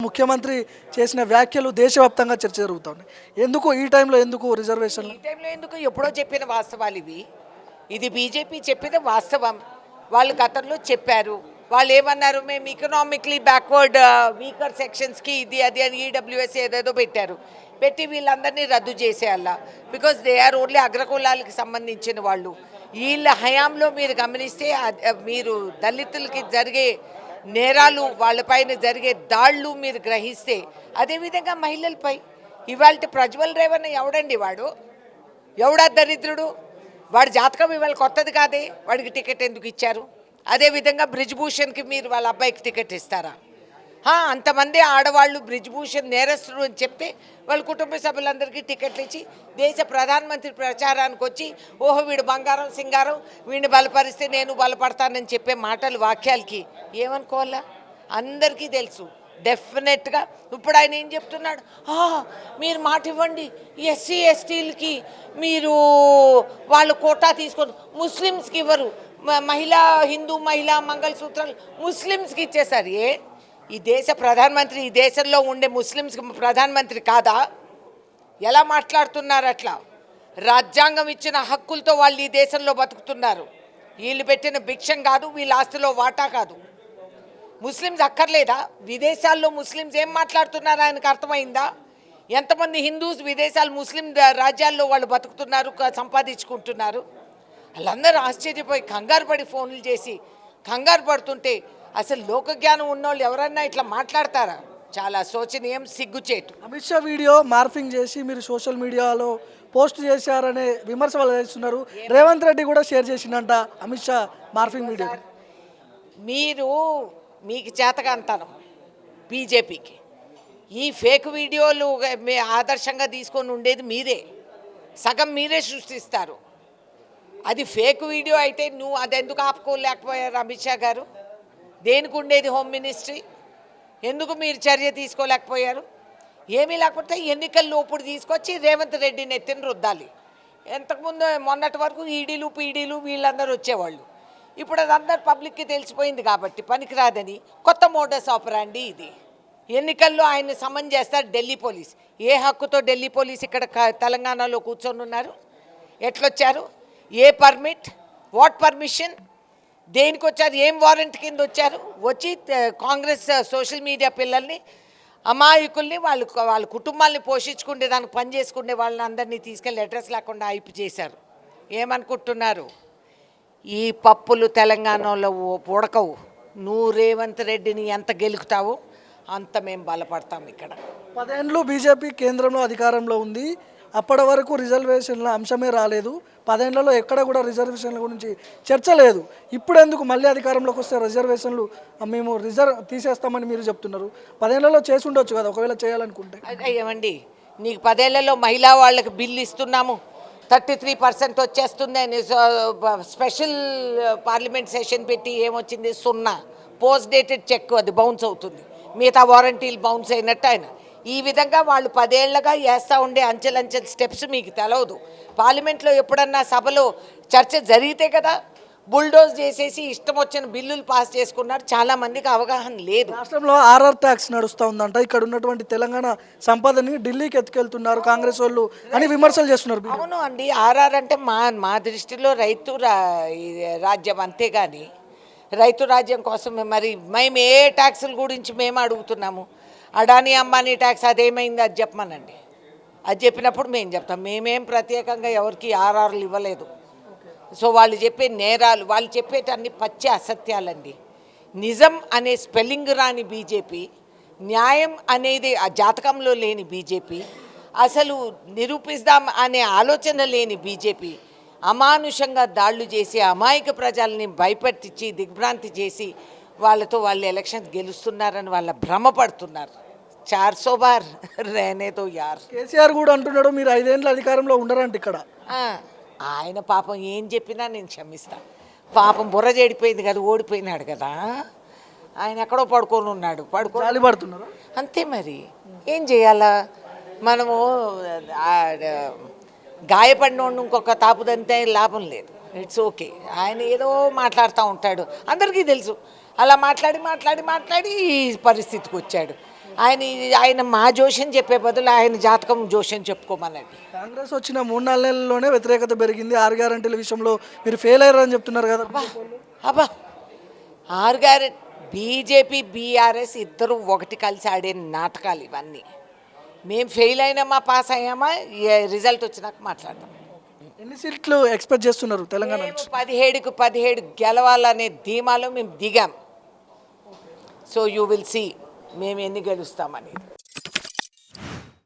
ముఖ్యమంత్రి చేసిన వ్యాఖ్యలు దేశవ్యాప్తంగా చర్చ జరుగుతుంది. ఎందుకు ఈ టైంలో ఎందుకు రిజర్వేషన్లు? ఈ టైంలో ఎందుకు ఎప్పుడో చెప్పిన వాస్తవాలు ఇవి. ఇది బీజేపీ చెప్పిన వాస్తవం. వాళ్ళు గతంలో చెప్పారు. వాళ్ళు ఏమన్నారు, మేము ఎకనామిక్లీ బ్యాక్వర్డ్ వీకర్ సెక్షన్స్కి ఇది అది అని ఈడబ్ల్యూఎస్ ఏదేదో పెట్టారు. పెట్టి వీళ్ళందరినీ రద్దు చేసేయాల. బికాజ్ దే ఆర్ ఓన్లీ అగ్రకులాలకి సంబంధించిన వాళ్ళు. వీళ్ళ హయాంలో మీరు గమనిస్తే మీరు దళితులకి జరిగే నేరాలు, వాళ్ళపైన జరిగే దాళ్ళు మీరు గ్రహిస్తే, అదేవిధంగా మహిళలపై ఇవాళ ప్రజ్వల్ రేవణ్ ఎవడండి వాడు? ఎవడా దరిద్రుడు? వాడి జాతకం ఇవాళ కొత్తది కాదే. వాడికి టికెట్ ఎందుకు ఇచ్చారు? అదేవిధంగా బ్రిజ్భూషణ్కి మీరు వాళ్ళ అబ్బాయికి టికెట్ ఇస్తారా? అంతమంది ఆడవాళ్ళు బ్రిజ్భూషణ్ నేరస్తుడు అని చెప్తే వాళ్ళ కుటుంబ సభ్యులందరికీ టికెట్లు ఇచ్చి దేశ ప్రధానమంత్రి ప్రచారానికి వచ్చి ఓహో వీడు బంగారం సింగారం, వీడిని బలపరిస్తే నేను బలపడతానని చెప్పే మాటలు వాక్యాలకి ఏమనుకోవాలా? అందరికీ తెలుసు. డెఫినెట్గా ఇప్పుడు ఆయన ఏం చెప్తున్నాడు, మీరు మాట ఇవ్వండి, ఎస్సీ ఎస్టీలకి మీరు వాళ్ళు కోటా తీసుకొని ముస్లిమ్స్కి ఇవ్వరు, హిందూ మహిళా మంగళసూత్రాలు ముస్లిమ్స్కి ఇచ్చేసారు. ఈ దేశ ప్రధానమంత్రి ఈ దేశంలో ఉండే ముస్లిమ్స్కి ప్రధానమంత్రి కాదా? ఎలా మాట్లాడుతున్నారు అట్లా? రాజ్యాంగం ఇచ్చిన హక్కులతో వాళ్ళు ఈ దేశంలో బతుకుతున్నారు. వీళ్ళు పెట్టిన భిక్షం కాదు, వీళ్ళ ఆస్తిలో వాటా కాదు. ముస్లిమ్స్ అక్కర్లేదా? విదేశాల్లో ముస్లిమ్స్ ఏం మాట్లాడుతున్నారు ఆయనకు అర్థమైందా? ఎంతమంది హిందూస్ విదేశాలు ముస్లిం రాజ్యాల్లో వాళ్ళు బతుకుతున్నారు, సంపాదించుకుంటున్నారు. వాళ్ళందరూ ఆశ్చర్యపోయి కంగారు పడి ఫోన్లు చేసి కంగారు పడుతుంటే అసలు లోకజ్ఞానం ఉన్నోళ్ళు ఎవరన్నా ఇట్లా మాట్లాడతారా? చాలా శోచనీయం, సిగ్గుచేటు. అమిత్ షా వీడియో మార్ఫింగ్ చేసి మీరు సోషల్ మీడియాలో పోస్ట్ చేశారనే విమర్శ వాళ్ళు చేస్తున్నారు. రేవంత్ రెడ్డి కూడా షేర్ చేసిందంట అమిత్ షా మార్ఫింగ్ వీడియో. మీకు చేతకాంతనం బీజేపీకి ఈ ఫేక్ వీడియోలు ఆదర్శంగా తీసుకొని ఉండేది మీరే. సగం మీరే సృష్టిస్తారు. అది ఫేక్ వీడియో అయితే అది ఎందుకు ఆపుకోలేకపోయారు అమిత్ షా గారు? దేనికి ఉండేది హోమ్ మినిస్ట్రీ? ఎందుకు మీరు చర్య తీసుకోలేకపోయారు? ఏమీ లేకపోతే ఎన్నికల్లో ఇప్పుడు తీసుకొచ్చి రేవంత్ రెడ్డిని ఎత్తిన రుద్దాలి. ఎంతకుముందు మొన్నటి వరకు ఈడీలు పీడీలు వీళ్ళందరూ వచ్చేవాళ్ళు. ఇప్పుడు అది అందరు పబ్లిక్కి తెలిసిపోయింది కాబట్టి పనికిరాదని కొత్త మోడస్ ఆపరాండి ఇది. ఎన్నికల్లో ఆయన సమన్ చేస్తారు ఢిల్లీ పోలీస్. ఏ హక్కుతో ఢిల్లీ పోలీస్ ఇక్కడ తెలంగాణలో కూర్చొని ఉన్నారు? ఎట్లొచ్చారు? ఏ పర్మిట్, వాట్ పర్మిషన్, దేనికి వచ్చారు, ఏం వారెంట్ కింద వచ్చారు? వచ్చి కాంగ్రెస్ సోషల్ మీడియా పిల్లల్ని, అమాయకుల్ని, వాళ్ళ కుటుంబాలని పోషించుకునే దానికి పని చేసుకునే వాళ్ళని అందరినీ తీసుకెళ్ళి అడ్రస్ లేకుండా అయిపు చేశారు. ఏమనుకుంటున్నారు? ఈ పప్పులు తెలంగాణలో ఉడకవు. నువ్వు రేవంత్ రెడ్డిని ఎంత గెలుకుతావో అంత మేము బలపడతాం. ఇక్కడ 10 ఏళ్ళు బీజేపీ కేంద్రంలో అధికారంలో ఉంది. అప్పటి వరకు రిజర్వేషన్ల అంశమే రాలేదు. 10 ఏళ్లలో ఎక్కడ కూడా రిజర్వేషన్ల గురించి చర్చ లేదు. ఇప్పుడు ఎందుకు మళ్ళీ అధికారంలోకి వస్తే రిజర్వేషన్లు మేము తీసేస్తామని మీరు చెప్తున్నారు? 10 ఏళ్లలో చేసి ఉండొచ్చు కదా ఒకవేళ చేయాలనుకుంటే. ఏమండి, నీకు 10 ఏళ్లలో మహిళా వాళ్ళకి బిల్లు ఇస్తున్నాము, 33% వచ్చేస్తుంది అని స్పెషల్ పార్లమెంట్ సెషన్ పెట్టి ఏమొచ్చింది? 0. పోస్ట్ డేటెడ్ చెక్, అది బౌన్స్ అవుతుంది. మిగతా వారంటీలు బౌన్స్ అయినట్టు ఆయన. ఈ విధంగా వాళ్ళు 10 ఏళ్లుగా వేస్తూ ఉండే అంచెలంచెల స్టెప్స్ మీకు తెలవదు. పార్లమెంట్లో ఎప్పుడన్నా సభలో చర్చ జరిగితే కదా బుల్డోజ్ చేసేసి ఇష్టం వచ్చిన బిల్లులు పాస్ చేసుకున్నారు. చాలామందికి అవగాహన లేదు. రాష్ట్రంలో ఆర్ఆర్ ట్యాక్స్ నడుస్తూ ఉందంట. ఇక్కడ ఉన్నటువంటి తెలంగాణ సంపదని ఢిల్లీకి ఎత్తుకెళ్తున్నారు కాంగ్రెస్ వాళ్ళు అని విమర్శలు చేస్తున్నారు. అవును అండి, ఆర్ఆర్ అంటే మా దృష్టిలో రైతు రాజ్యం, అంతేగాని రైతు రాజ్యం కోసం మరి మేము ఏ ట్యాక్సుల గురించి మేము అడుగుతున్నాము? అడానీ అంబానీ ట్యాక్స్ అదేమైంది అది చెప్పమనండి. అది చెప్పినప్పుడు మేము చెప్తాం. మేమేం ప్రత్యేకంగా ఎవరికి ఆర్ఆర్లు ఇవ్వలేదు. సో వాళ్ళు చెప్పే నేరాలు, వాళ్ళు చెప్పేటన్ని పచ్చి అసత్యాలండి. నిజం అనే స్పెల్లింగ్ రాని బీజేపీ, న్యాయం అనేది ఆ జాతకంలో లేని బీజేపీ, అసలు నిరూపిస్తాం అనే ఆలోచన లేని బీజేపీ అమానుషంగా దాడులు చేసి అమాయక ప్రజల్ని భయపెట్టించి దిగ్భ్రాంతి చేసి వాళ్ళతో వాళ్ళు ఎలక్షన్స్ గెలుస్తున్నారని వాళ్ళ భ్రమపడుతున్నారు. 400 బార్ రేనేదో యార్. కేసీఆర్ కూడా అంటున్నాడు మీరు 5 ఏళ్ళ అధికారంలో ఉండరంట ఇక్కడ. ఆయన పాపం ఏం చెప్పినా నేను క్షమిస్తాను. పాపం బుర్ర చెడిపోయింది కదా, ఓడిపోయినాడు కదా, ఆయన ఎక్కడో పడుకొని ఉన్నాడు. పడుతున్నారు అంతే. మరి ఏం చేయాలా మనము? గాయపడినోడు ఇంకొక తాపుదంతే లాభం లేదు. It's okay. ఆయన ఏదో మాట్లాడుతూ ఉంటాడు, అందరికీ తెలుసు. అలా మాట్లాడి మాట్లాడి మాట్లాడి ఈ పరిస్థితికి వచ్చాడు. ఆయన మా జోషన్ చెప్పే బదులు ఆయన జాతకం జోషన్ చెప్పుకోమనండి. కాంగ్రెస్ వచ్చిన 3-4 నెలల్లోనే వ్యతిరేకత పెరిగింది. 6 గ్యారెంటీల విషయంలో మీరు ఫెయిల్ అయ్యారని చెప్తున్నారు కదా. అబ్బా ఆర్గార్ బీజేపీ బీఆర్ఎస్ ఇద్దరు ఒకటి కలిసి ఆడే నాటకాలు ఇవన్నీ. మేము ఫెయిల్ అయినామా పాస్ అయ్యామా రిజల్ట్ వచ్చినాక మాట్లాడదాం. ఎన్ని సీట్లు ఎక్స్పెక్ట్ చేస్తున్నారు తెలంగాణ నుంచి? 17కు 17 గెలవాలనే ధీమాలో మేము దిగాం. సో యూ విల్ సీ మేము ఎన్ని గెలుస్తామని.